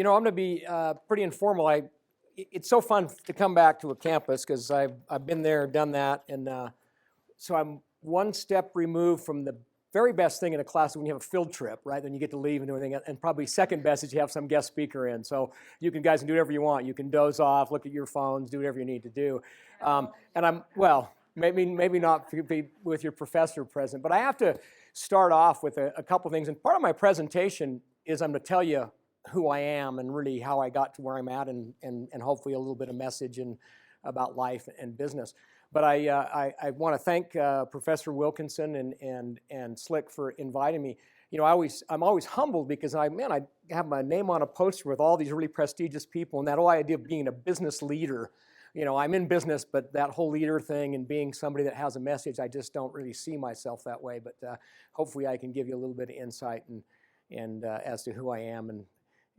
I'm going to be pretty informal. It's so fun to come back to a campus because I've been there, done that, and so I'm one step removed from the very best thing in a class when you have a field trip, right? Then you get to leave and do everything, and probably second best is you have some guest speaker in. So you guys can do whatever you want. You can doze off, look at your phones, do whatever you need to do. And maybe not be with your professor present, but I have to start off with a couple things. And part of my presentation is I'm going to tell you who I am and really how I got to where I'm at, and hopefully a little bit of message about life and business. But I want to thank Professor Wilkinson and Slick for inviting me. I'm always humbled because I have my name on a poster with all these really prestigious people, and that whole idea of being a business leader. I'm in business, but that whole leader thing and being somebody that has a message, I just don't really see myself that way. But hopefully I can give you a little bit of insight and as to who I am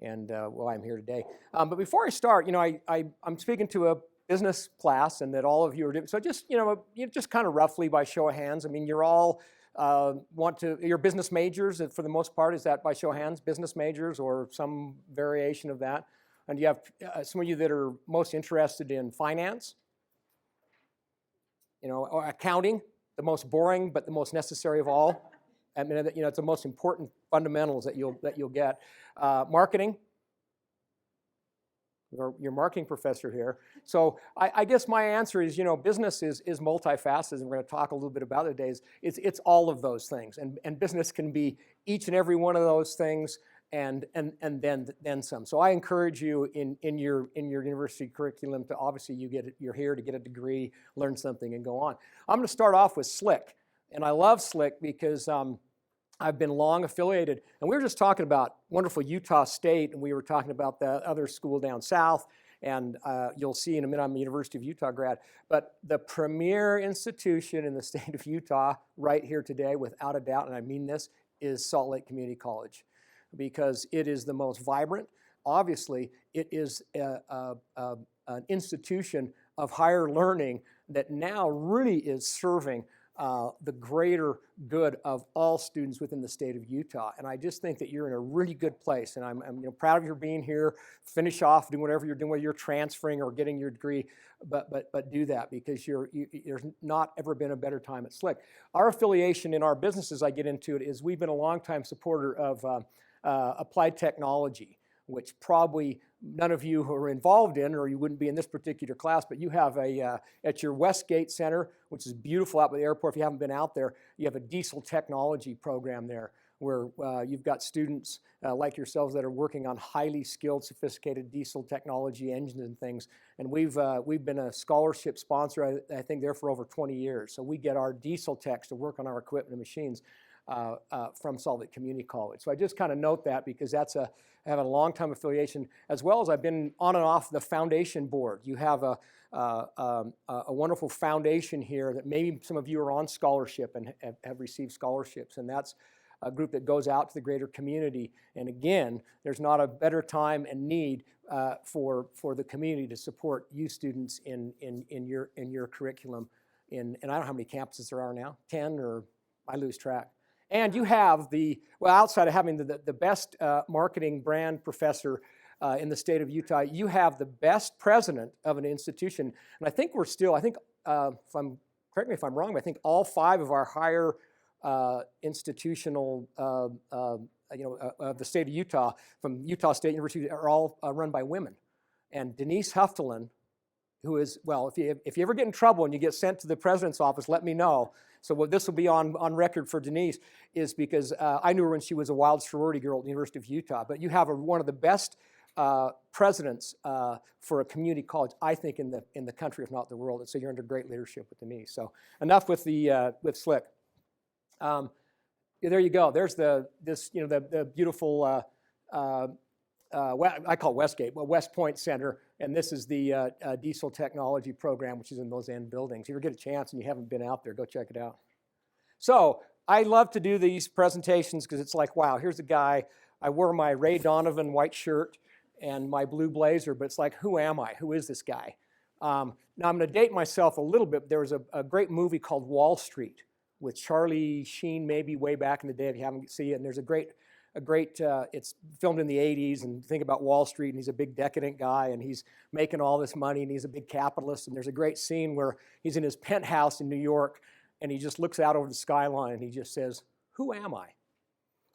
and why I'm here today. But before I start, I'm speaking to a business class, and that all of you are doing. So just just kind of roughly by show of hands. I mean, you're all you're business majors for the most part. Is that by show of hands, business majors or some variation of that? And you have some of you that are most interested in finance, or accounting, the most boring but the most necessary of all. I mean, it's the most important fundamentals that you'll get. Marketing. Your marketing professor here. So I guess my answer is, business is multifaceted, and we're going to talk a little bit about it today. It's all of those things, and business can be each and every one of those things, and then some. So I encourage you in your university curriculum to obviously you're here to get a degree, learn something, and go on. I'm going to start off with Slick, and I love Slick because I've been long affiliated, and we were just talking about wonderful Utah State, and we were talking about the other school down south, and you'll see in a minute I'm a University of Utah grad, but the premier institution in the state of Utah right here today, without a doubt, and I mean this, is Salt Lake Community College, because it is the most vibrant. Obviously, it is an institution of higher learning that now really is serving the greater good of all students within the state of Utah. And I just think that you're in a really good place, and I'm proud of your being here. Finish off doing whatever you're doing, whether you're transferring or getting your degree, but do that, because there's not ever been a better time at Slick. Our affiliation in our businesses, I get into it, is we've been a longtime supporter of applied technology, which probably none of you who are involved in, or you wouldn't be in this particular class, but you have at your Westgate Center, which is beautiful out by the airport. If you haven't been out there, you have a diesel technology program there where you've got students like yourselves that are working on highly skilled, sophisticated diesel technology engines and things. And we've been a scholarship sponsor, I think, there for over 20 years. So we get our diesel techs to work on our equipment and machines from Salt Lake Community College. So I just kind of note that because I have a long-time affiliation, as well as I've been on and off the foundation board. You have a wonderful foundation here that maybe some of you are on scholarship and have received scholarships, and that's a group that goes out to the greater community. And again, there's not a better time and need for the community to support you students in your curriculum. And I don't know how many campuses there are now, 10, or I lose track. And you have outside of having the best marketing brand professor in the state of Utah, you have the best president of an institution. And I think correct me if I'm wrong, but I think all 5 of our higher institutional, of the state of Utah, from Utah State University, are all run by women. And Denise Huftelin, who is, if you ever get in trouble and you get sent to the president's office, let me know. So this will be on record for Denise, is because I knew her when she was a wild sorority girl at the University of Utah. But you have one of the best presidents for a community college, I think, in the country, if not the world. And so you're under great leadership with Denise. So enough with Slick. There you go. There's the beautiful I call it Westgate, West Point Center, and this is the diesel technology program, which is in those end buildings. If you ever get a chance and you haven't been out there, go check it out. So I love to do these presentations because it's like, wow, here's a guy. I wore my Ray Donovan white shirt and my blue blazer, but it's like, who am I? Who is this guy? Now I'm going to date myself a little bit. There was a great movie called Wall Street with Charlie Sheen, maybe way back in the day if you haven't seen it, and there's a great a great, it's filmed in the 80s, and think about Wall Street, and he's a big decadent guy, and he's making all this money, and he's a big capitalist, and there's a great scene where he's in his penthouse in New York, and he just looks out over the skyline, and he just says, "Who am I?"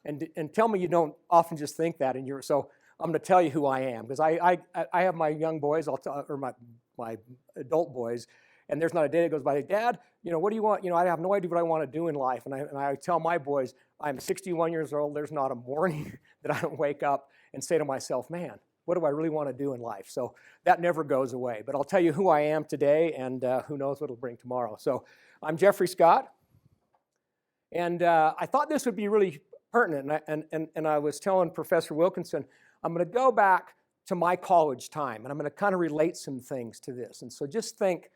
And tell me you don't often just think that, so I'm going to tell you who I am, because I have my young boys, or my adult boys, and there's not a day that goes by, "Dad, what do you want?" I have no idea what I want to do in life. And I tell my boys, I'm 61 years old. There's not a morning that I don't wake up and say to myself, "Man, what do I really want to do in life?" So that never goes away. But I'll tell you who I am today, and who knows what it'll bring tomorrow. So I'm Jeffrey Scott, and I thought this would be really pertinent. And I was telling Professor Wilkinson, I'm going to go back to my college time, and I'm going to kind of relate some things to this. And so just think,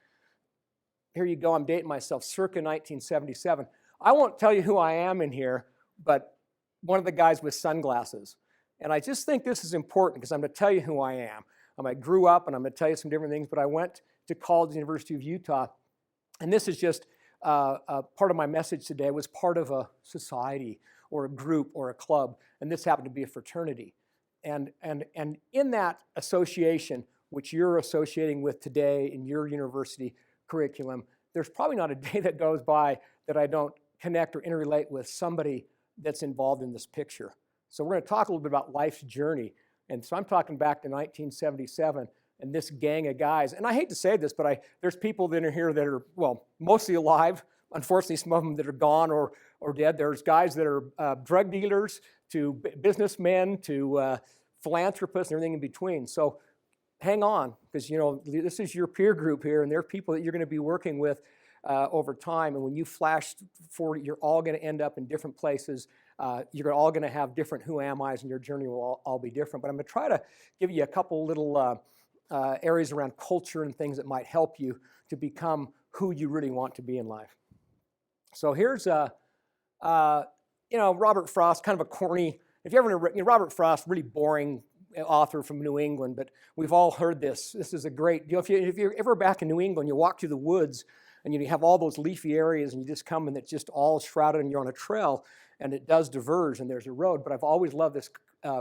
here you go, I'm dating myself, circa 1977. I won't tell you who I am in here, but one of the guys with sunglasses. And I just think this is important, because I'm going to tell you who I am. I grew up, and I'm going to tell you some different things, but I went to college, University of Utah, and this is just part of my message today, was part of a society or a group or a club, and this happened to be a fraternity. And in that association, which you're associating with today in your university curriculum, there's probably not a day that goes by that I don't connect or interrelate with somebody that's involved in this picture. So we're going to talk a little bit about life's journey. And so I'm talking back to 1977 and this gang of guys. And I hate to say this, but there's people that are here that are, well, mostly alive. Unfortunately, some of them that are gone or dead. There's guys that are drug dealers to businessmen to philanthropists and everything in between. So hang on, because this is your peer group here, and they're people that you're going to be working with over time. And when you flash forward, you're all going to end up in different places. You're all going to have different who am I's, and your journey will all be different. But I'm going to try to give you a couple little areas around culture and things that might help you to become who you really want to be in life. So here's Robert Frost, kind of a corny. If you ever Robert Frost, really boring author from New England, but we've all heard this. This is a great deal. If you're ever back in New England, you walk through the woods, and you have all those leafy areas, and you just come, and it's just all shrouded, and you're on a trail, and it does diverge, and there's a road. But I've always loved this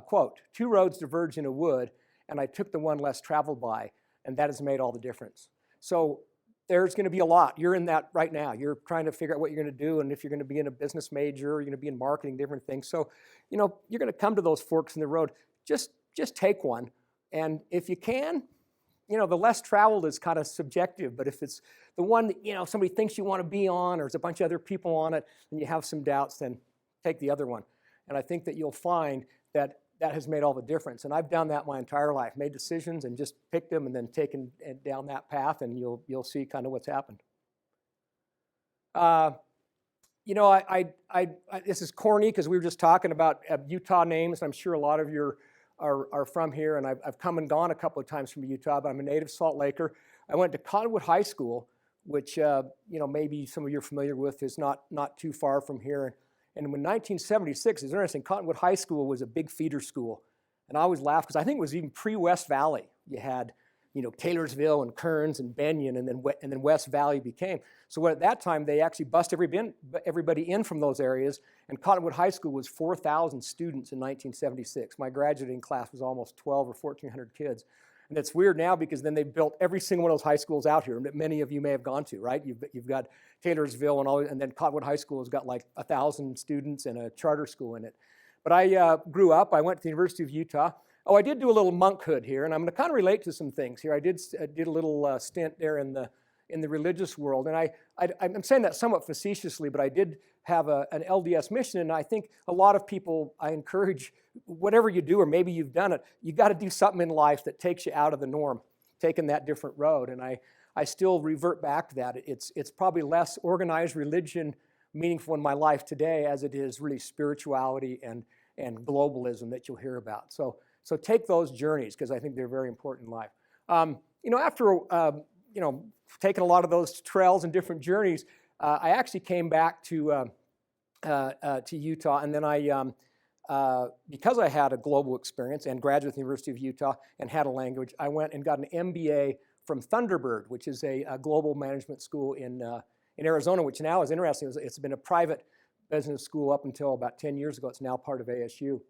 quote: "Two roads diverge in a wood, and I took the one less traveled by, and that has made all the difference." So there's going to be a lot. You're in that right now. You're trying to figure out what you're going to do, and if you're going to be in a business major, or you're going to be in marketing, different things. So, you're going to come to those forks in the road. Just take one, and if you can, the less traveled is kind of subjective, but if it's the one that, somebody thinks you want to be on, or there's a bunch of other people on it, and you have some doubts, then take the other one. And I think that you'll find that has made all the difference. And I've done that my entire life, made decisions and just picked them and then taken down that path, and you'll see kind of what's happened. This is corny, because we were just talking about Utah names. I'm sure a lot of you are from here, and I've come and gone a couple of times from Utah, but I'm a native Salt Laker. I went to Cottonwood High School, which maybe some of you are familiar with, is not too far from here. And in 1976, it's interesting, Cottonwood High School was a big feeder school. And I always laugh, because I think it was even pre-West Valley. You had, Taylorsville and Kearns and Benyon, and then West Valley became. So at that time, they actually bussed everybody in from those areas. And Cottonwood High School was 4,000 students in 1976. My graduating class was almost 1,200 or 1,400 kids. And it's weird now, because then they built every single one of those high schools out here that many of you may have gone to, right? You've got Taylorsville and then Cottonwood High School has got like 1,000 students and a charter school in it. But I grew up. I went to the University of Utah. Oh, I did do a little monkhood here, and I'm going to kind of relate to some things here. I did a little stint there in the religious world, and I'm saying that somewhat facetiously, but I did have an LDS mission, and I think a lot of people, I encourage, whatever you do, or maybe you've done it, you got to do something in life that takes you out of the norm, taking that different road. And I still revert back to that. It's probably less organized religion meaningful in my life today as it is really spirituality and globalism that you'll hear about. So take those journeys, because I think they're very important in life. After taking a lot of those trails and different journeys, I actually came back to Utah, and then because I had a global experience and graduated at the University of Utah and had a language, I went and got an MBA from Thunderbird, which is a global management school in Arizona, which now is interesting. It's been a private business school up until about 10 years ago. It's now part of ASU.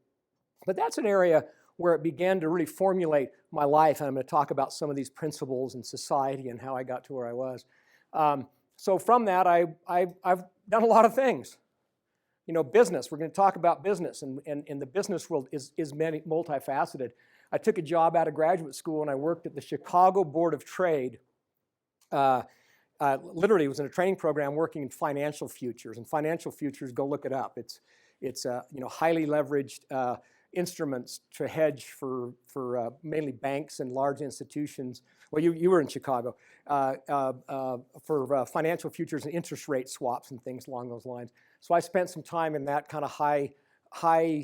But that's an area where it began to really formulate my life. And I'm going to talk about some of these principles in society and how I got to where I was. So from that, I've done a lot of things. Business. We're going to talk about business, and the business world is multifaceted. I took a job out of graduate school, and I worked at the Chicago Board of Trade. Literally, was in a training program working in financial futures. And financial futures, go look it up. It's highly leveraged instruments to hedge for mainly banks and large institutions. Well, you were in Chicago for financial futures and interest rate swaps and things along those lines. So I spent some time in that kind of high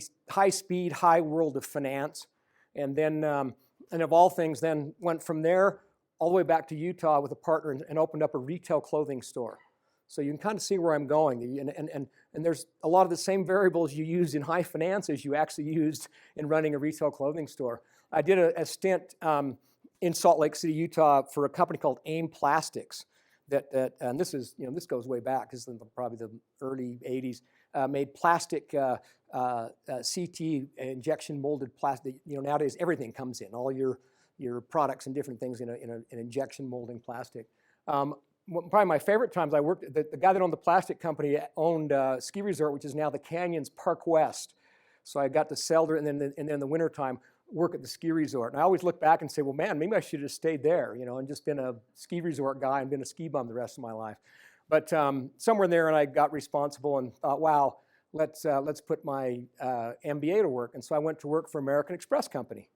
speed, high world of finance, and then and of all things, then went from there all the way back to Utah with a partner and opened up a retail clothing store. So you can kind of see where I'm going, and there's a lot of the same variables you use in high finance as you actually used in running a retail clothing store. I did a stint in Salt Lake City, Utah, for a company called AIM Plastics. And this is, this goes way back. This is probably the early '80s. Made plastic CT injection molded plastic. Nowadays everything comes in, all your products and different things in an injection molding plastic. Probably my favorite times I worked. The guy that owned the plastic company owned a ski resort, which is now the Canyons Park West. So I got to sell there, and then in the wintertime work at the ski resort. And I always look back and say, well, man, maybe I should have stayed there, and just been a ski resort guy and been a ski bum the rest of my life. But somewhere in there, and I got responsible and thought, wow, let's put my MBA to work. And so I went to work for American Express Company.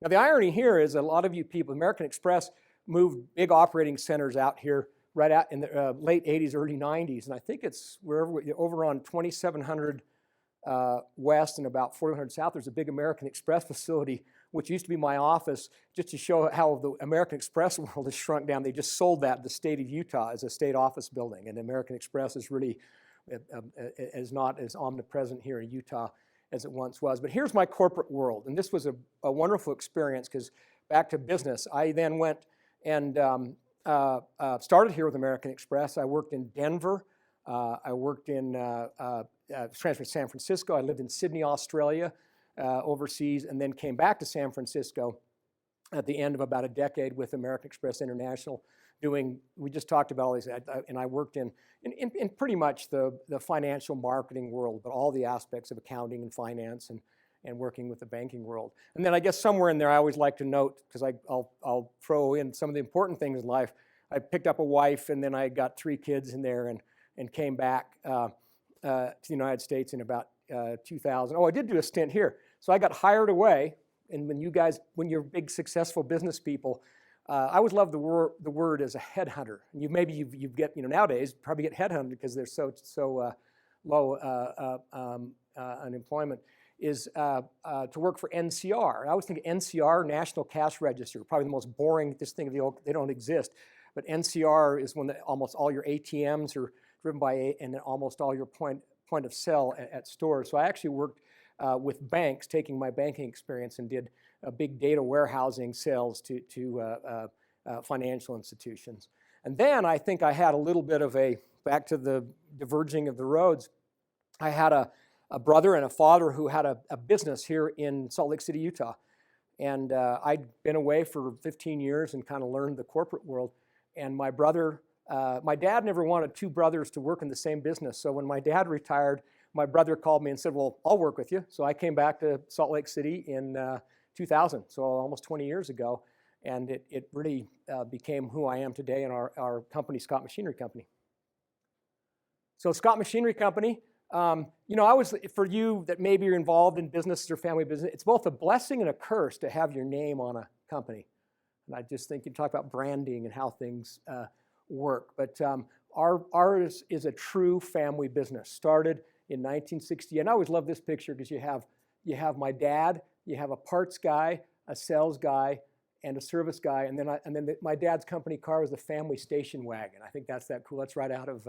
Now the irony here is that a lot of you people, American Express moved big operating centers out here right out in the late 80s, early 90s. And I think it's over on 2700 West and about 400 South. There's a big American Express facility, which used to be my office, just to show how the American Express world has shrunk down. They just sold that to the state of Utah as a state office building. And American Express is really is not as omnipresent here in Utah as it once was. But here's my corporate world. And this was a wonderful experience, because back to business, I then went and started here with American Express. I worked in Denver. I worked in transferred to San Francisco. I lived in Sydney, Australia, overseas, and then came back to San Francisco at the end of about a decade with American Express International. We just talked about all these, and I worked in pretty much the financial marketing world, but all the aspects of accounting and finance and working with the banking world. And then I guess somewhere in there, I always like to note, because I'll throw in some of the important things in life. I picked up a wife, and then I got 3 kids in there, and came back to the United States in about 2000. Oh, I did do a stint here. So I got hired away, and when you're big successful business people, I always love the word as a headhunter. And you get nowadays probably get headhunted because they're so low unemployment. Is to work for NCR. And I always think NCR, National Cash Register, probably the most boring. This thing they don't exist, but NCR is one that almost all your ATMs are driven by, and almost all your point of sale at stores. So I actually worked with banks, taking my banking experience, and did big data warehousing sales to financial institutions. And then I think I had a little bit of back to the diverging of the roads, I had a brother and a father who had a business here in Salt Lake City, Utah. And I'd been away for 15 years and kind of learned the corporate world. And my dad never wanted 2 brothers to work in the same business. So when my dad retired, my brother called me and said, well, I'll work with you. So I came back to Salt Lake City in 2000, so almost 20 years ago. And it really became who I am today in our company, Scott Machinery Company. So Scott Machinery Company, for you that maybe you're involved in business or family business, it's both a blessing and a curse to have your name on a company. And I just think you talk about branding and how things work. But ours is a true family business. Started in 1960, and I always love this picture because you have my dad, you have a parts guy, a sales guy, and a service guy, and then my dad's company car was the family station wagon. I think that's that cool. That's right out of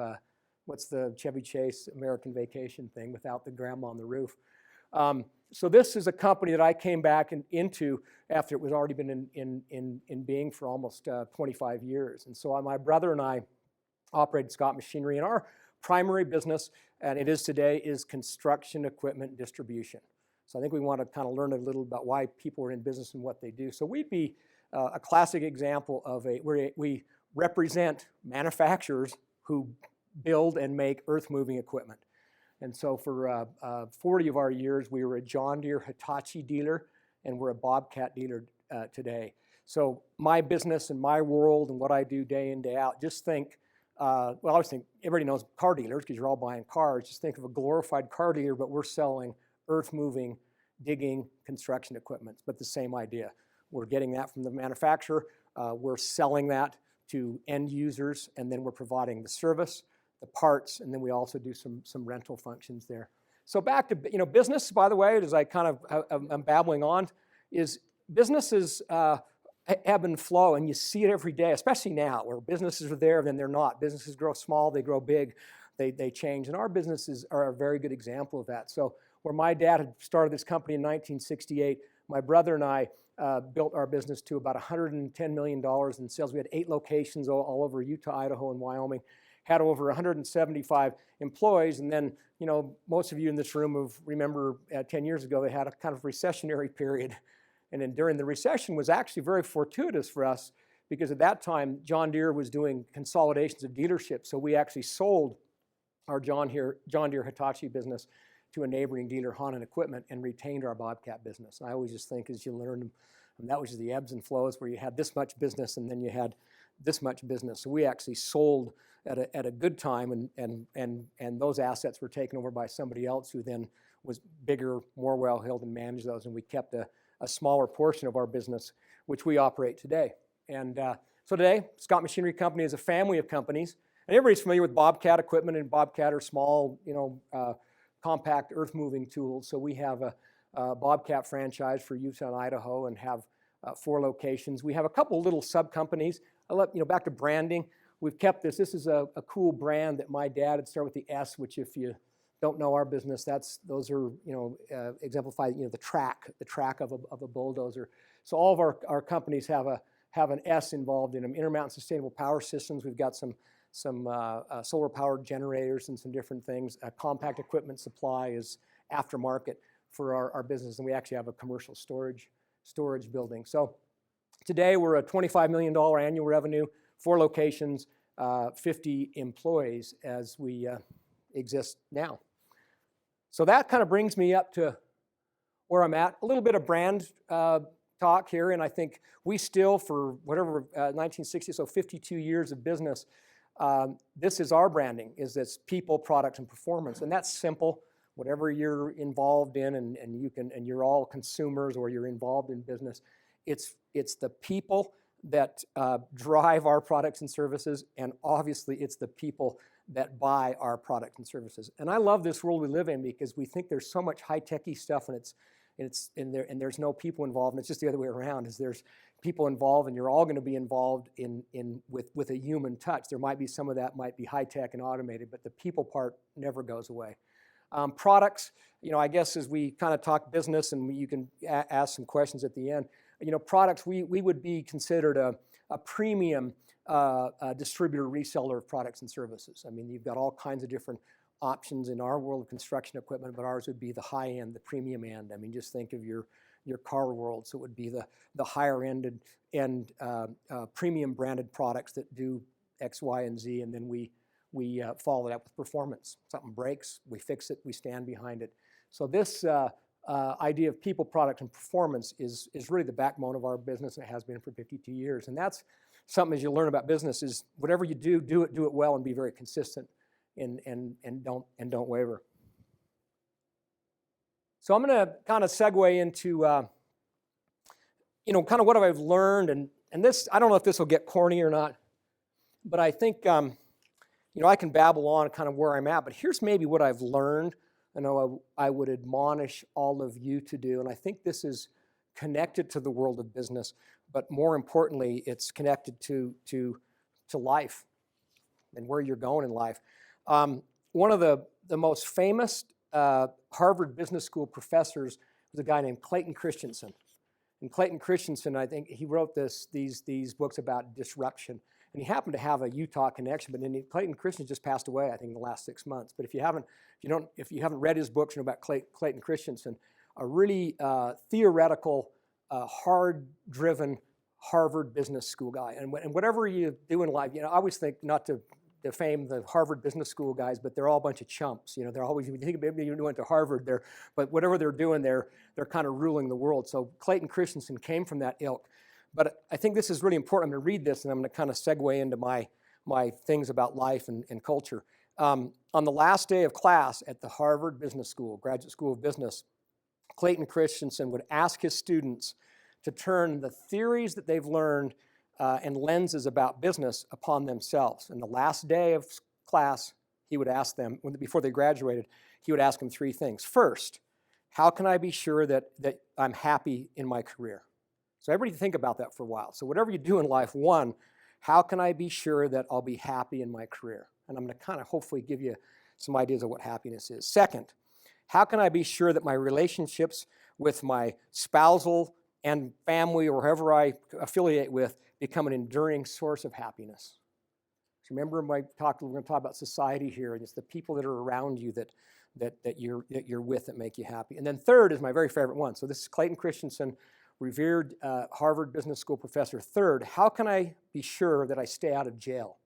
what's the Chevy Chase American Vacation thing without the grandma on the roof. So this is a company that I came back into after it was already been in being for almost 25 years. And so my brother and I operated Scott Machinery, and our primary business, and it is today, is construction equipment distribution. So I think we want to kind of learn a little about why people are in business and what they do. So we'd be a classic example of where we represent manufacturers who build and make earth-moving equipment. And so for 40 of our years, we were a John Deere Hitachi dealer, and we're a Bobcat dealer today. So my business and my world and what I do day in, day out, just think, well, I always think everybody knows car dealers because you're all buying cars. Just think of a glorified car dealer, but we're selling earth-moving, digging, construction equipment, but the same idea. We're getting that from the manufacturer, we're selling that to end users, and then we're providing the service, the parts, and then we also do some rental functions there. So back to business, by the way, as I kind of I'm babbling on, is businesses ebb and flow, and you see it every day, especially now, where businesses are there, then they're not. Businesses grow small, they grow big, they change, and our businesses are a very good example of that. So where my dad had started this company in 1968, my brother and I built our business to about $110 million in sales. We had 8 locations all over Utah, Idaho, and Wyoming. Had over 175 employees, and then, most of you in this room remember 10 years ago, they had a kind of recessionary period. And then during the recession was actually very fortuitous for us, because at that time, John Deere was doing consolidations of dealerships. So we actually sold our John Deere Hitachi business to a neighboring dealer, Hanan Equipment, and retained our Bobcat business. I always just think as you learn, and that was just the ebbs and flows where you had this much business and then you had this much business. So we actually sold at a good time, and those assets were taken over by somebody else who then was bigger, more well-heeled, and managed those, and we kept a smaller portion of our business, which we operate today. And so today, Scott Machinery Company is a family of companies, and everybody's familiar with Bobcat equipment, and Bobcat are small, compact earth-moving tools. So we have a Bobcat franchise for Utah and Idaho, and have 4 locations. We have a couple little sub-companies. Back to branding. We've kept this. This is a cool brand that my dad had started with the S, which if you don't know our business, those are exemplify the track of a bulldozer. So all of our companies have an S involved in them. Intermountain Sustainable Power Systems. We've got some solar powered generators and some different things. Compact equipment supply is aftermarket for our business, and we actually have a commercial storage building. So today we're a $25 million annual revenue, 4 locations, 50 employees as we exist now. So that kind of brings me up to where I'm at. A little bit of brand talk here, and I think we still, for whatever 1960, so 52 years of business, this is our branding, is this people, product, and performance, and that's simple. Whatever you're involved in, and you're all consumers or you're involved in business, it's the people that drive our products and services, and obviously it's the people that buy our products and services. And I love this world we live in, because we think there's so much high-techy stuff, and it's in there, and there's no people involved, and it's just the other way around. Is there's people involved, and you're all going to be involved with a human touch. There might be some of that might be high-tech and automated, but the people part never goes away. Products, I guess as we kind of talk business, and you can ask some questions at the end. Products, we would be considered a premium distributor, reseller of products and services. I mean, you've got all kinds of different options in our world of construction equipment, but ours would be the high end, the premium end. I mean, just think of your car world. So it would be the higher end and premium branded products that do X, Y, and Z, and then we follow it up with performance. Something breaks, we fix it, we stand behind it. So this idea of people, product, and performance is really the backbone of our business, and it has been for 52 years. And that's something as you learn about business is whatever you do it well, and be very consistent, and don't waver. So I'm going to kind of segue into kind of what I've learned, and this, I don't know if this will get corny or not, but I think I can babble on kind of where I'm at, but here's maybe what I've learned. I know I would admonish all of you to do, and I think this is connected to the world of business, but more importantly, it's connected to life and where you're going in life. One of the most famous Harvard Business School professors was a guy named Clayton Christensen. And Clayton Christensen, I think he wrote these books about disruption. and he happened to have a Utah connection. But then Clayton Christensen just passed away, I think, in the last 6 months. But if you haven't read his books, you know about Clayton Christensen, a really theoretical, hard-driven Harvard Business School guy. And whatever you do in life, you know, I always think not to defame the Harvard Business School guys, but they're all a bunch of chumps. You know, they're always, you think maybe you went to Harvard, but whatever they're doing, they're kind of ruling the world. So Clayton Christensen came from that ilk. But I think this is really important. I'm going to read this, and I'm going to kind of segue into my things about life and culture. On the last day of class at the Harvard Business School, Graduate School of Business, Clayton Christensen would ask his students to turn the theories that they've learned and lenses about business upon themselves. And the last day of class, he would ask them, before they graduated, he would ask them 3 things. First, how can I be sure that I'm happy in my career? So everybody think about that for a while. So whatever you do in life, 1, how can I be sure that I'll be happy in my career? And I'm going to kind of hopefully give you some ideas of what happiness is. Second, how can I be sure that my relationships with my spousal and family or whoever I affiliate with become an enduring source of happiness? So remember, we're going to talk about society here, and it's the people that are around you that you're with that make you happy. And then third is my very favorite one. So this is Clayton Christensen, revered Harvard Business School professor. Third, how can I be sure that I stay out of jail?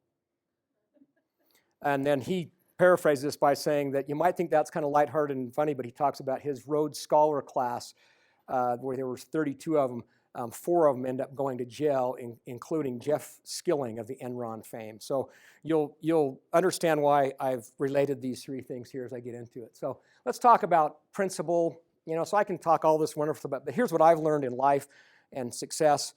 And then he paraphrased this by saying that you might think that's kind of lighthearted and funny, but he talks about his Rhodes Scholar class, where there was 32 of them. 4 of them end up going to jail, including Jeff Skilling of the Enron fame. So you'll understand why I've related these 3 things here as I get into it. So let's talk about principle. You know, so I can talk all this wonderful about, but here's what I've learned in life and success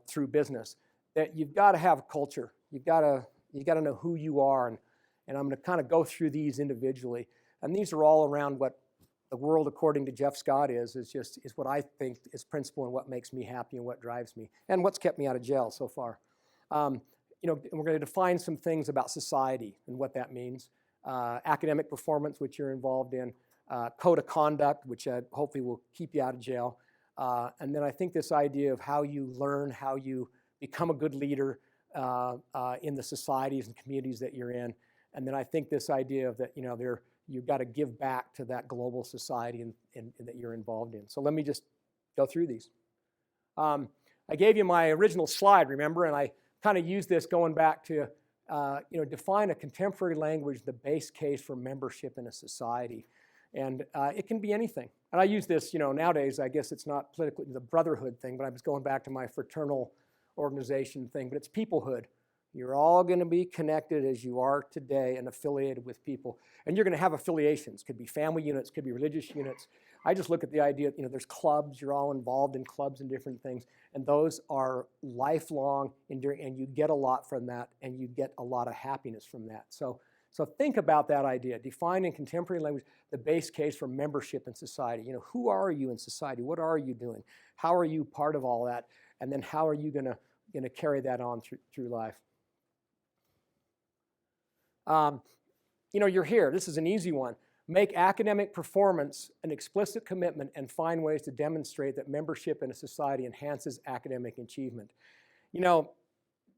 through business: that you've got to have a culture. You got to know who you are, and I'm going to kind of go through these individually. And these are all around what the world, according to Jeff Scott, is what I think is principle and what makes me happy and what drives me and what's kept me out of jail so far. You know, we're going to define some things about society and what that means. Academic performance, which you're involved in. Code of conduct, which hopefully will keep you out of jail. And then I think this idea of how you learn, how you become a good leader in the societies and communities that you're in. And then I think this idea of that, you know, you've got to give back to that global society and that you're involved in. So let me just go through these. I gave you my original slide, remember, and I kind of used this going back to, you know, define a contemporary language, the base case for membership in a society. And it can be anything. And I use this, you know, nowadays, I guess it's not politically the brotherhood thing, but I was going back to my fraternal organization thing, but it's peoplehood. You're all going to be connected as you are today and affiliated with people. And you're going to have affiliations. Could be family units, could be religious units. I just look at the idea, you know, there's clubs. You're all involved in clubs and different things. And those are lifelong, enduring, and you get a lot from that, and you get a lot of happiness from that. So think about that idea. Define in contemporary language the base case for membership in society. You know, who are you in society? What are you doing? How are you part of all that? And then how are you going to carry that on through life? You know, you're here. This is an easy one. Make academic performance an explicit commitment and find ways to demonstrate that membership in a society enhances academic achievement. You know,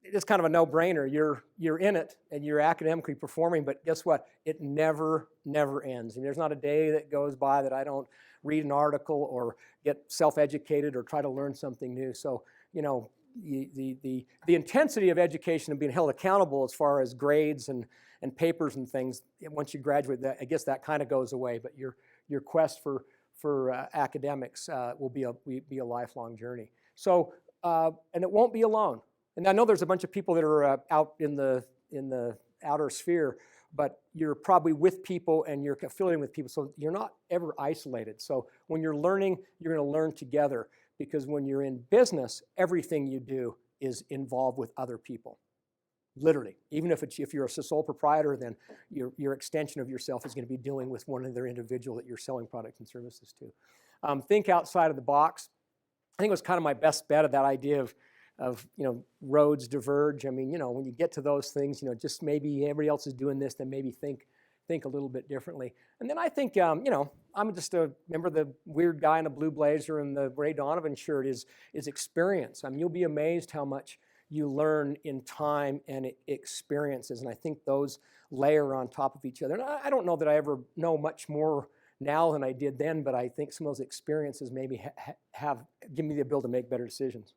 it's kind of a no-brainer. You're in it and you're academically performing, but guess what? It never ends. I mean, there's not a day that goes by that I don't read an article or get self-educated or try to learn something new. So, you know, the intensity of education and being held accountable as far as grades and papers and things, once you graduate, I guess that kind of goes away. But your quest for academics will be a lifelong journey. So, and it won't be alone. And I know there's a bunch of people that are out in the outer sphere, but you're probably with people and you're affiliating with people, so you're not ever isolated. So when you're learning, you're going to learn together, because when you're in business, everything you do is involved with other people. Literally, even if you're a sole proprietor, then your extension of yourself is going to be dealing with one other individual that you're selling products and services to. Think outside of the box. I think it was kind of my best bet of that idea of you know, roads diverge. I mean, you know, when you get to those things, you know, just maybe everybody else is doing this, then maybe think a little bit differently. And then I think, you know, I'm just remember the weird guy in a blue blazer and the Ray Donovan shirt is experience. I mean, you'll be amazed how much you learn in time and experiences. And I think those layer on top of each other. And I don't know that I ever know much more now than I did then, but I think some of those experiences maybe have given me the ability to make better decisions.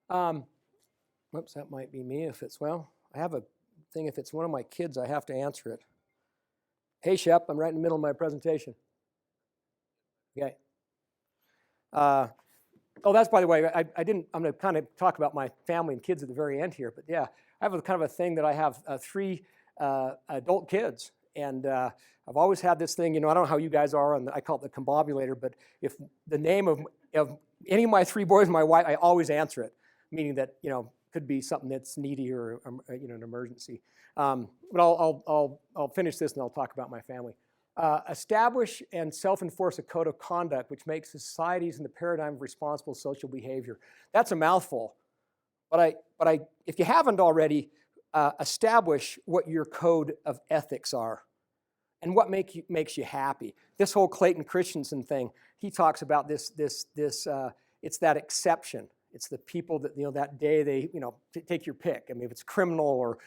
Whoops, that might be me if it's, well, I have a thing, if it's one of my kids, I have to answer it. Hey, Shep, I'm right in the middle of my presentation. Okay. Oh, that's, by the way, I'm going to kind of talk about my family and kids at the very end here, but yeah, I have a kind of a thing that I have 3 adult kids, and I've always had this thing, I don't know how you guys are, I call it the combobulator, but if the name of any of my 3 boys and my wife, I always answer it, meaning that, could be something that's needy or, an emergency. But I'll finish this and I'll talk about my family. Establish and self-enforce a code of conduct which makes societies in the paradigm of responsible social behavior. That's a mouthful, but if you haven't already, establish what your code of ethics are and what makes you happy. This whole Clayton Christensen thing, he talks about this it's that exception. It's the people that, that day they, take your pick. I mean, if it's criminal or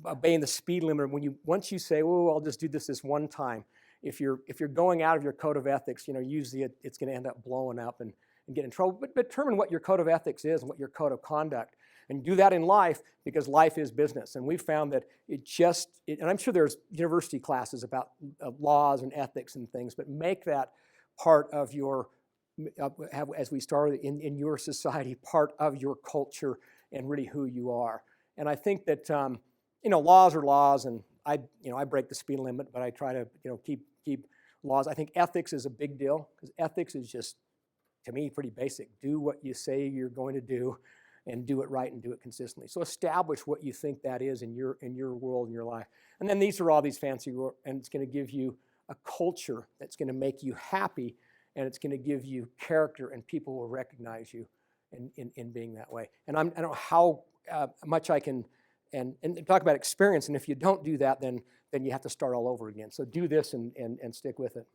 obeying the speed limit, once you say, oh, I'll just do this one time, if you're going out of your code of ethics, usually it's going to end up blowing up and get in trouble. But determine what your code of ethics is and what your code of conduct. And do that in life, because life is business. And we've found that and I'm sure there's university classes about laws and ethics and things, but make that part of your, as we started in your society, part of your culture and really who you are. And I think that, laws are laws, and I break the speed limit, but I try to, keep laws. I think ethics is a big deal, because ethics is just, to me, pretty basic. Do what you say you're going to do, and do it right and do it consistently. So establish what you think that is in your world, in your life. And then these are all these fancy, and it's going to give you a culture that's going to make you happy, and it's going to give you character, and people will recognize you in being that way. And I don't know how much I can, and talk about experience, and if you don't do that, then you have to start all over again. So do this and stick with it.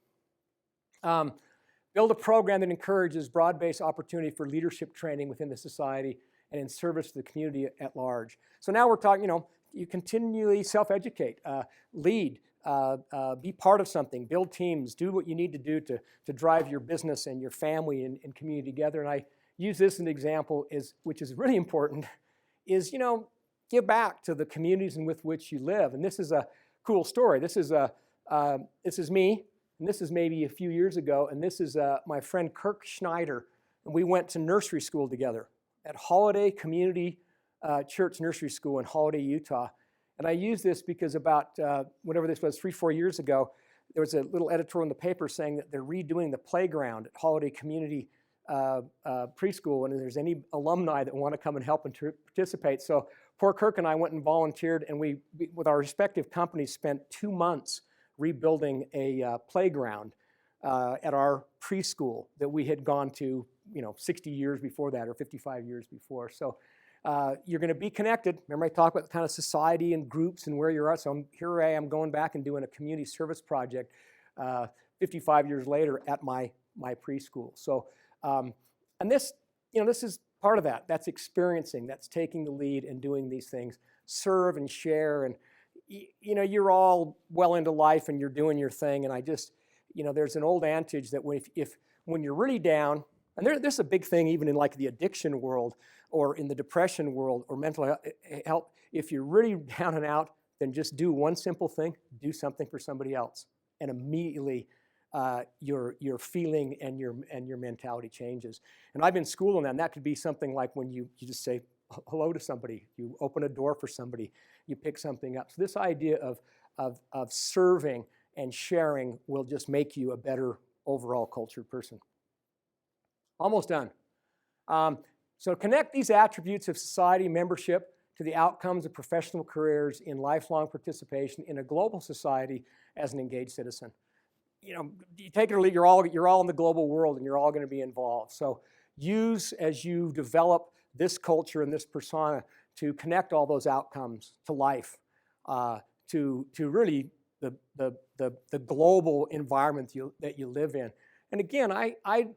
Build a program that encourages broad-based opportunity for leadership training within the society and in service to the community at large. So now we're talking, you continually self-educate, lead, be part of something, build teams, do what you need to do to drive your business and your family and community together. And I use this as an example, which is really important, is, give back to the communities in with which you live. And this is a cool story. This is me, and this is maybe a few years ago, and this is my friend Kirk Schneider, and we went to nursery school together at Holiday Community Church Nursery School in Holiday, Utah. And I use this because about, whatever this was, 3-4 years ago, there was a little editorial in the paper saying that they're redoing the playground at Holiday Community Preschool, and if there's any alumni that want to come and help and participate. So poor Kirk and I went and volunteered, and we with our respective companies, spent 2 months rebuilding a playground at our preschool that we had gone to, 60 years before that, or 55 years before. So you're going to be connected. Remember, I talked about the kind of society and groups and where you're at. So here I am going back and doing a community service project 55 years later at my preschool. So, and this, this is part of that. That's experiencing. That's taking the lead and doing these things. Serve and share, and you're all well into life and you're doing your thing. And I just, there's an old adage that when you're really down, and there's a big thing even in like the addiction world or in the depression world or mental health. If you're really down and out, then just do one simple thing: do something for somebody else, and immediately your feeling and your mentality changes. And I've been schooled on that. And that could be something like when you just say hello to somebody, you open a door for somebody, you pick something up. So this idea of serving and sharing will just make you a better overall cultured person. Almost done. So connect these attributes of society membership to the outcomes of professional careers in lifelong participation in a global society as an engaged citizen. You take it or leave, you're all in the global world, and you're all going to be involved. So use, as you develop this culture and this persona, to connect all those outcomes to life, to really the global environment that you live in. And again,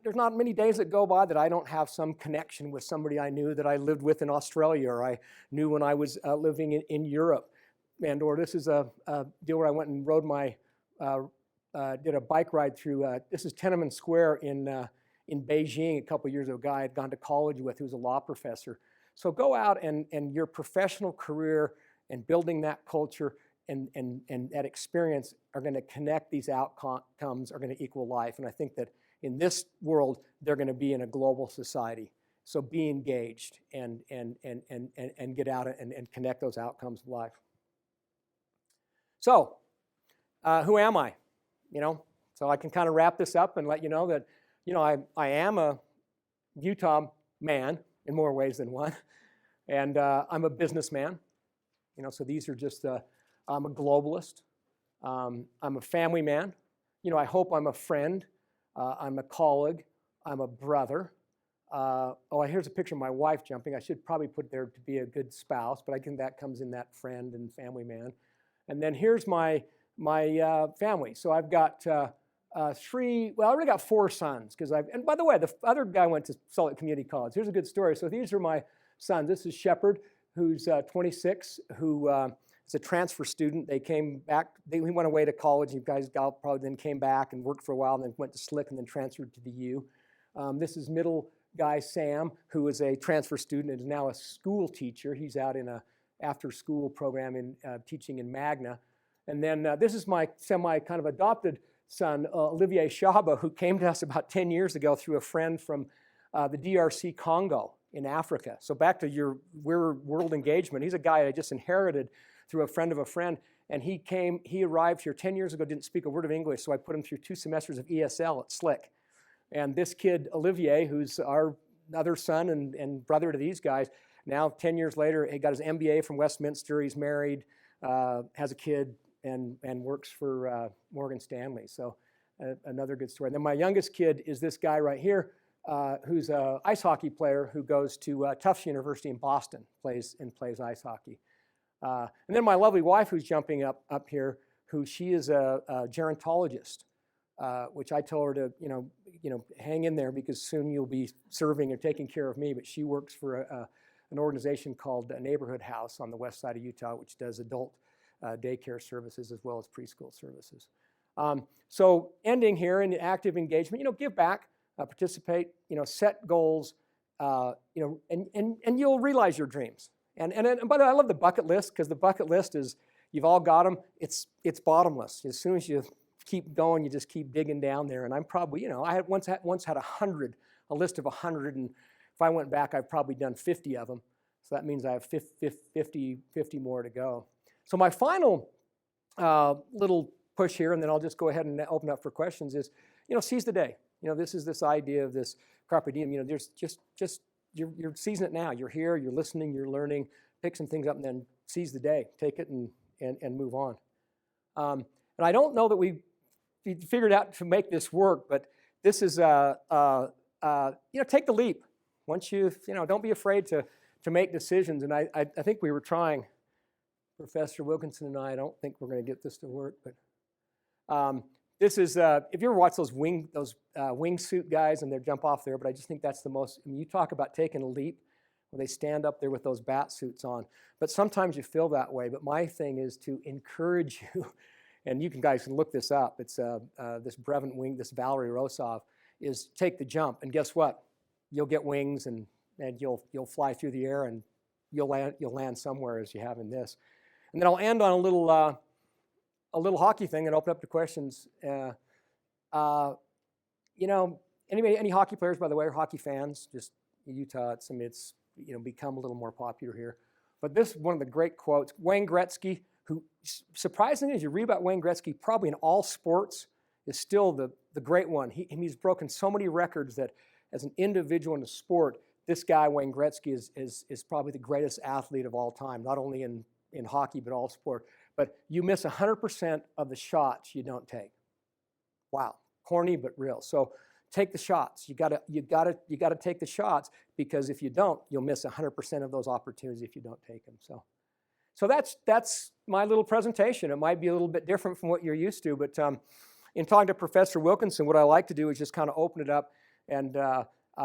there's not many days that go by that I don't have some connection with somebody I knew that I lived with in Australia, or I knew when I was living in Europe. Or this is a deal where I went and rode did a bike ride through, this is Tiananmen Square in Beijing a couple years ago, a guy I'd gone to college with who was a law professor. So go out and your professional career and building that culture and that experience are going to connect these outcomes, are going to equal life. And I think that in this world, they're going to be in a global society. So be engaged and get out and connect those outcomes of life. So who am I? So I can kind of wrap this up and let you know that, I am a Utah man in more ways than one. And I'm a businessman. So these are just, I'm a globalist. I'm a family man. I hope I'm a friend. I'm a colleague. I'm a brother. Here's a picture of my wife jumping. I should probably put there to be a good spouse, but I think that comes in that friend and family man. And then here's my family. So I've got I already got 4 sons. And by the way, the other guy went to Salt Lake Community College. Here's a good story. So these are my sons. This is Shepard, who's 26, who is a transfer student. They came back. He went away to college. You guys probably then came back and worked for a while, and then went to Slick and then transferred to the U. This is middle guy Sam, who is a transfer student and is now a school teacher. He's out in a after-school program in teaching in Magna. And then this is my kind of adopted son, Olivier Shaba, who came to us about 10 years ago through a friend from the DRC Congo in Africa. So back to your world engagement, he's a guy I just inherited through a friend of a friend. And he arrived here 10 years ago, didn't speak a word of English, so I put him through 2 semesters of ESL at Slick. And this kid, Olivier, who's our other son and brother to these guys, now 10 years later, he got his MBA from Westminster. He's married, has a kid, and works for Morgan Stanley. So another good story. And then my youngest kid is this guy right here, who's an ice hockey player who goes to Tufts University in Boston, plays ice hockey. And then my lovely wife, who's jumping up here, she is a gerontologist, which I told her to hang in there because soon you'll be serving or taking care of me. But she works for an organization called Neighborhood House on the west side of Utah, which does adult daycare services as well as preschool services. So ending here in active engagement, give back, participate, set goals, and you'll realize your dreams. And by the way, I love the bucket list because the bucket list is, you've all got them. It's bottomless. As soon as you keep going, you just keep digging down there. And I'm probably, I had once had a list of 100, and if I went back, I've probably done 50 of them. So that means I have 50 more to go. So my final little push here, and then I'll just go ahead and open up for questions, is, seize the day. This is this idea of this carpe diem. There's just you're seizing it now. You're here, you're listening, you're learning, pick some things up, and then seize the day. Take it and move on. And I don't know that we figured out to make this work, but this is, take the leap. Once don't be afraid to make decisions. And I think we were trying, Professor Wilkinson and I don't think we're going to get this to work, but this is, if you ever watch those wingsuit guys and they jump off there, but I just think that's the most, you talk about taking a leap, when they stand up there with those bat suits on. But sometimes you feel that way. But my thing is to encourage you, and you guys can look this up. It's this Brevant wing, this Valery Rosov, is take the jump. And guess what? You'll get wings and you'll fly through the air and you'll land somewhere as you have in this. And then I'll end on a little hockey thing and open up to questions. Any hockey players, by the way, or hockey fans? Just Utah, it's become a little more popular here. But this is one of the great quotes. Wayne Gretzky, who surprisingly, as you read about Wayne Gretzky, probably in all sports, is still the great one. He's broken so many records that as an individual in a sport, this guy, Wayne Gretzky, is probably the greatest athlete of all time, not only in hockey, but all sport. But you miss 100% of the shots you don't take. Wow, corny but real. So take the shots. You gotta take the shots, because if you don't, you'll miss 100% of those opportunities if you don't take them. So that's my little presentation. It might be a little bit different from what you're used to, but in talking to Professor Wilkinson, what I like to do is just kind of open it up, and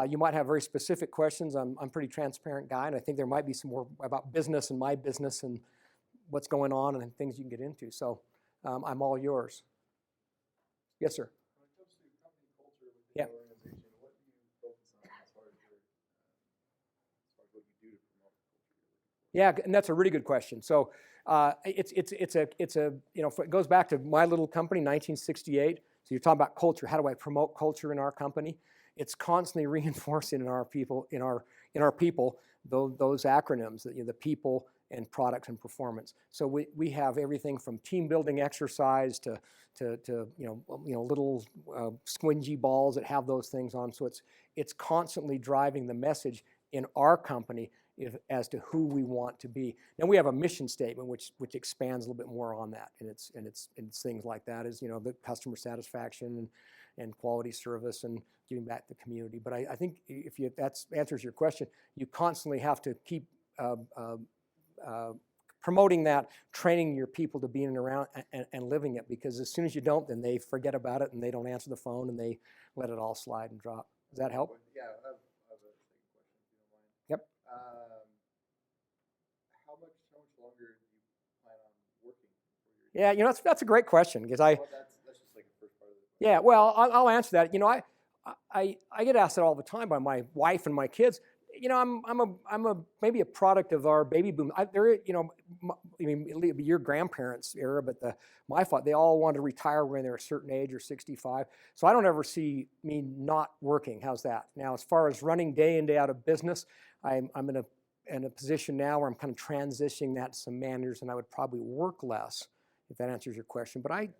you might have very specific questions. I'm a pretty transparent guy, and I think there might be some more about business and my business and what's going on and things you can get into. So I'm all yours. Yes, sir. When it comes to company culture within your organization, what do you focus on as far as what you do to promote the culture? Yeah, and that's a really good question. So it goes back to my little company, 1968. So you're talking about culture. How do I promote culture in our company? It's constantly reinforcing in our people those acronyms, the people and product and performance. So we have everything from team building exercise to little squingy balls that have those things on. So it's constantly driving the message in our company as to who we want to be. Now we have a mission statement which expands a little bit more on that, and it's things like that as the customer satisfaction and quality service and giving back to the community. But I think if that answers your question, you constantly have to keep promoting that, training your people to be in and around and living it, because as soon as you don't, then they forget about it and they don't answer the phone and they let it all slide and drop. Does that help? Yeah, I have a second question, if you don't mind. Yep. How much longer do you plan on working before Yeah, you're that's a great question, because that's just like the first part of it. Yeah, well, I'll answer that. I get asked that all the time by my wife and my kids. I'm maybe a product of our baby boom. Your grandparents' era, but my father, they all wanted to retire when they're a certain age or 65. So I don't ever see me not working. How's that? Now, as far as running day in, day out of business, I'm in a position now where I'm kind of transitioning that to some managers, and I would probably work less, if that answers your question. But I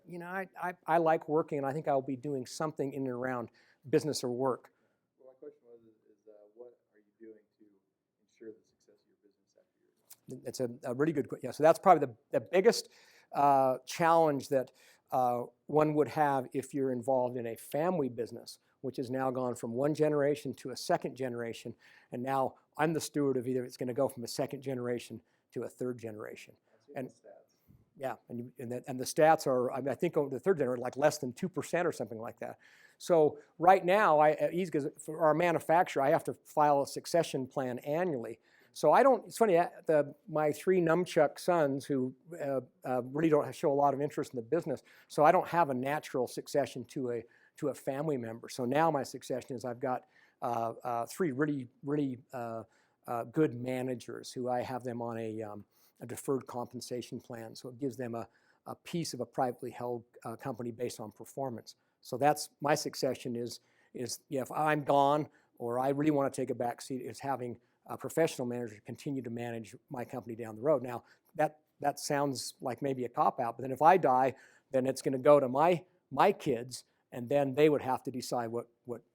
like working, and I think I'll be doing something in and around business or work. Well, my question was, what are you doing to ensure the success of your business after you're gone? It's a really good question. Yeah, so that's probably the biggest challenge that one would have if you're involved in a family business, which has now gone from one generation to a second generation, and now I'm the steward of either it's going to go from a second generation to a third generation. And yeah, and the stats are, I think over the third generation, like less than 2% or something like that. So right now, for our manufacturer, I have to file a succession plan annually. So it's funny, my three numchuck sons who really don't show a lot of interest in the business, so I don't have a natural succession to a family member. So now my succession is I've got three really good managers who I have them on a deferred compensation plan. So it gives them a piece of a privately held company based on performance. So that's my succession is if I'm gone or I really want to take a back seat, is having a professional manager continue to manage my company down the road. Now that sounds like maybe a cop-out, but then if I die, then it's going to go to my kids, and then they would have to decide what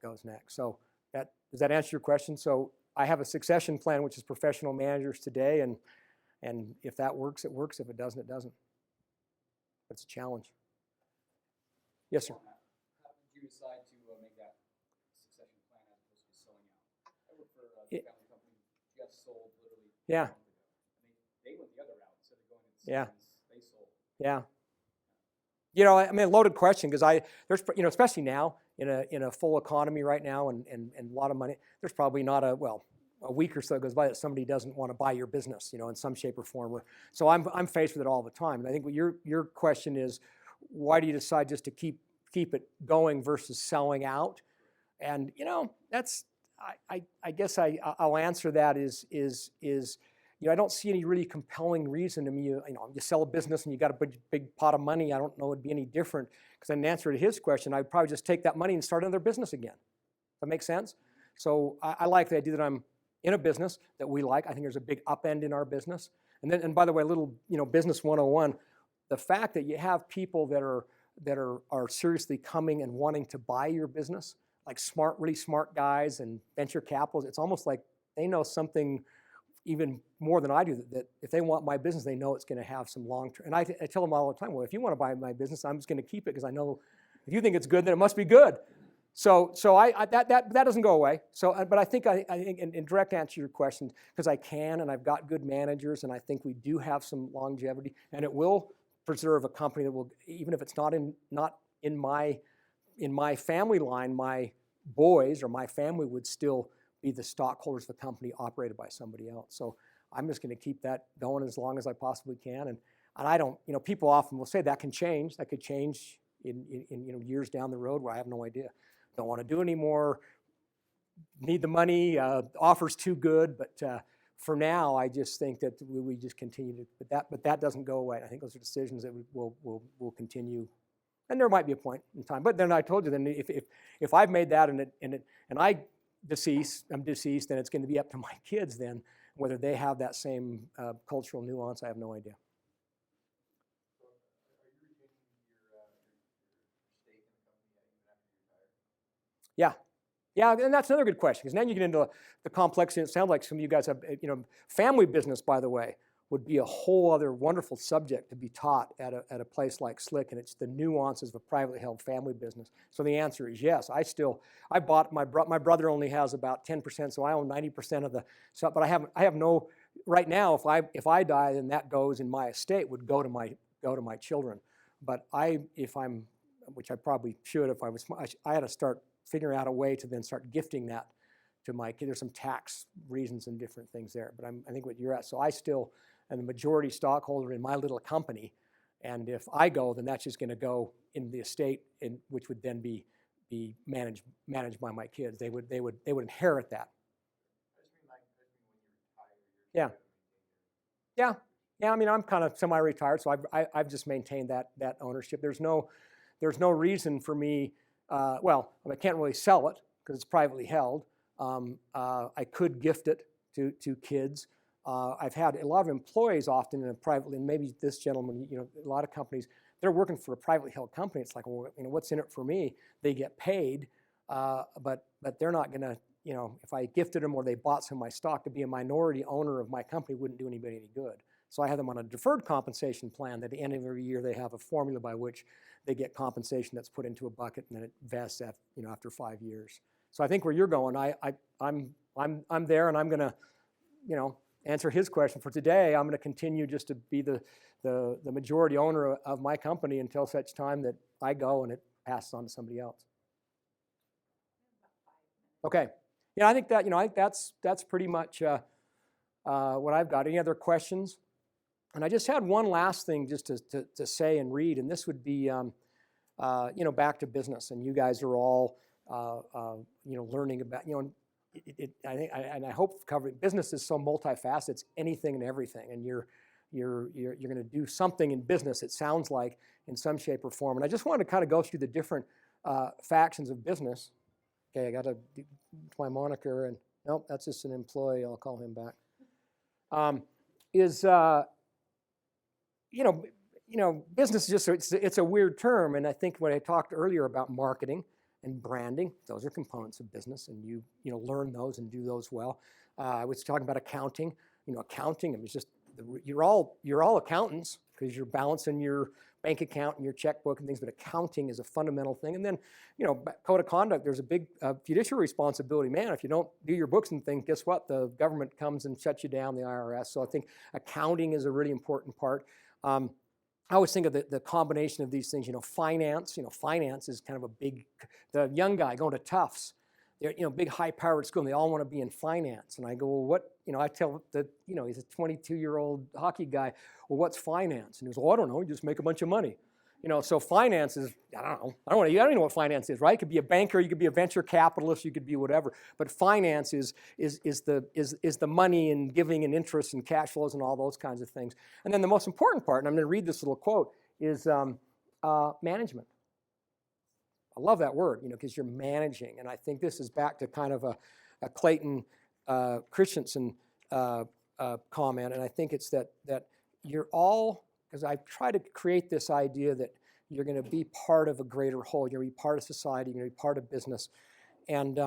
goes next. So does that answer your question? So I have a succession plan, which is professional managers today, and if that works, it works. If it doesn't, it doesn't. That's a challenge. Yes, sir. How did you decide to make that succession plan as opposed to selling out? I work for a family company just sold literally. Yeah. They went the other route instead of going to the Yeah. They sold. Yeah. A loaded question, because there's especially now in a full economy right now and a lot of money, there's probably not a week or so goes by that somebody doesn't want to buy your business, in some shape or form. So I'm faced with it all the time. And I think what your question is, why do you decide just to keep it going versus selling out? And that's I guess I'll answer that is I don't see any really compelling reason to me. You sell a business and you got a big pot of money. I don't know it'd be any different, because in answer to his question, I'd probably just take that money and start another business again. Does that make sense? So I like the idea that I'm in a business that we like. I think there's a big upend in our business. And by the way, a little business 101, the fact that you have people that are seriously coming and wanting to buy your business, like really smart guys and venture capitalists, it's almost like they know something even more than I do, that if they want my business, they know it's going to have some long-term. And I tell them all the time, well, if you want to buy my business, I'm just going to keep it, because I know if you think it's good, then it must be good. So that doesn't go away. But I think in direct answer to your question, because I can and I've got good managers, and I think we do have some longevity, and it will preserve a company that will, even if it's not in my family line, my boys or my family would still be the stockholders of a company operated by somebody else. So I'm just going to keep that going as long as I possibly can. And I don't, people often will say that can change. That could change in years down the road where I have no idea. Don't want to do anymore. Need the money. Offer's too good. But for now, I just think that we just continue to. But that doesn't go away. I think those are decisions that will continue. And there might be a point in time. But then I told you, then if I've made that and I'm deceased, then it's going to be up to my kids then whether they have that same cultural nuance. I have no idea. So, are you retaining your stake in the company even after you retire? Yeah, and that's another good question, because then you get into the complexity. It sounds like some of you guys have, family business, by the way, would be a whole other wonderful subject to be taught at a place like SLC, and it's the nuances of a privately held family business. So the answer is yes. I bought my brother only has about 10%, so I own 90% of the stuff. But I have no right now. If I die, then that goes in my estate would go to my children. But which I probably should if I had to start figuring out a way to then start gifting that to my kids. There's some tax reasons and different things there. But I think what you're at. So I still am the majority stockholder in my little company, and if I go, then that's just going to go in the estate, which would then be managed by my kids. They would inherit that. I just mean when you retire. Yeah. I mean, I'm kind of semi-retired, so I've just maintained that ownership. There's no reason for me. I can't really sell it because it's privately held. I could gift it to kids. I've had a lot of employees often in a privately, and maybe this gentleman, a lot of companies, they're working for a privately held company. It's like, well, what's in it for me? They get paid, but they're not going to, if I gifted them or they bought some of my stock, to be a minority owner of my company wouldn't do anybody any good. So I have them on a deferred compensation plan that at the end of every year they have a formula by which they get compensation that's put into a bucket and then it vests after 5 years. So I think where you're going, I'm there, and I'm going to answer his question for today. I'm going to continue just to be the majority owner of my company until such time that I go and it passes on to somebody else. Okay. I think that's pretty much what I've got. Any other questions? And I just had one last thing just to say and read, and this would be back to business. And you guys are all learning about I hope covering business is so multifaceted. It's anything and everything, and you're going to do something in business. It sounds like in some shape or form. And I just wanted to kind of go through the different factions of business. Okay, I got to do my moniker, and nope, that's just an employee. I'll call him back. Business is just it's a weird term, and I think when I talked earlier about marketing and branding, those are components of business, and you learn those and do those well. I was talking about accounting. Accounting, it's just you're all accountants because you're balancing your bank account and your checkbook and things, but accounting is a fundamental thing. And then, code of conduct, there's a big fiduciary responsibility. Man, if you don't do your books and things, guess what? The government comes and shuts you down, the IRS. So I think accounting is a really important part. I always think of the combination of these things. Finance. Finance is kind of the young guy going to Tufts. They're big high-powered school, and they all want to be in finance. And I go, well, what? I tell he's a 22-year-old hockey guy. Well, what's finance? And he goes, well, I don't know. You just make a bunch of money. So finance is, I don't know. I don't even know what finance is, right? You could be a banker, you could be a venture capitalist, you could be whatever. But finance is the money and giving and interest and cash flows and all those kinds of things. And then the most important part, and I'm going to read this little quote, is management. I love that word, because you're managing. And I think this is back to kind of a Clayton Christensen comment. And I think it's that you're all, because I try to create this idea that you're going to be part of a greater whole. You're going to be part of society. You're going to be part of business. And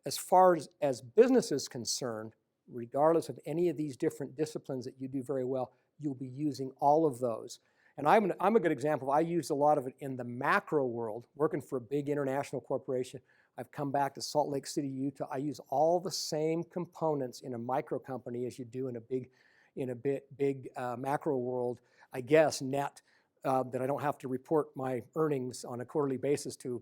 as far as business is concerned, regardless of any of these different disciplines that you do very well, you'll be using all of those. And I'm a good example. I used a lot of it in the macro world, working for a big international corporation. I've come back to Salt Lake City, Utah. I use all the same components in a micro company as you do in a big macro world, I guess, net that I don't have to report my earnings on a quarterly basis to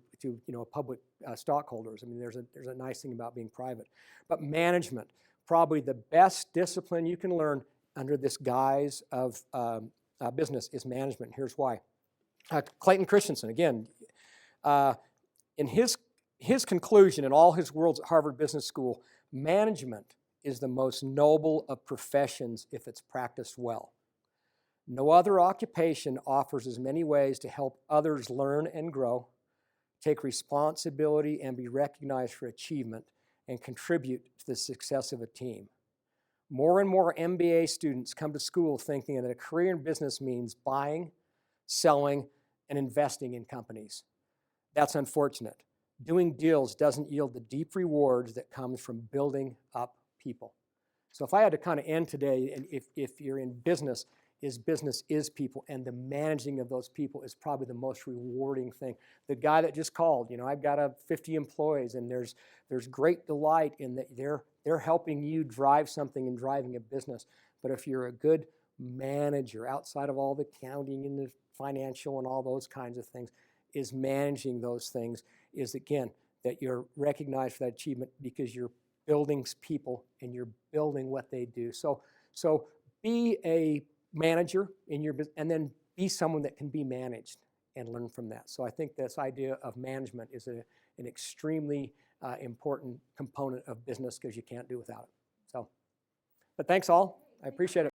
public stockholders. I mean, there's a nice thing about being private. But management, probably the best discipline you can learn under this guise of business is management. Here's why. Clayton Christensen, again, in his conclusion in all his worlds at Harvard Business School, management is the most noble of professions if it's practiced well. No other occupation offers as many ways to help others learn and grow, take responsibility and be recognized for achievement, and contribute to the success of a team. More and more MBA students come to school thinking that a career in business means buying, selling, and investing in companies. That's unfortunate. Doing deals doesn't yield the deep rewards that comes from building up people. So if I had to kind of end today, and if you're in business is people, and the managing of those people is probably the most rewarding thing. The guy that just called, I've got 50 employees, and there's great delight in that they're helping you drive something and driving a business. But if you're a good manager, outside of all the accounting and the financial and all those kinds of things, is managing those things, is again that you're recognized for that achievement because you're building people and you're building what they do. So be a manager in your business, and then be someone that can be managed and learn from that. So I think this idea of management is an extremely important component of business because you can't do without it. But thanks all. I appreciate it.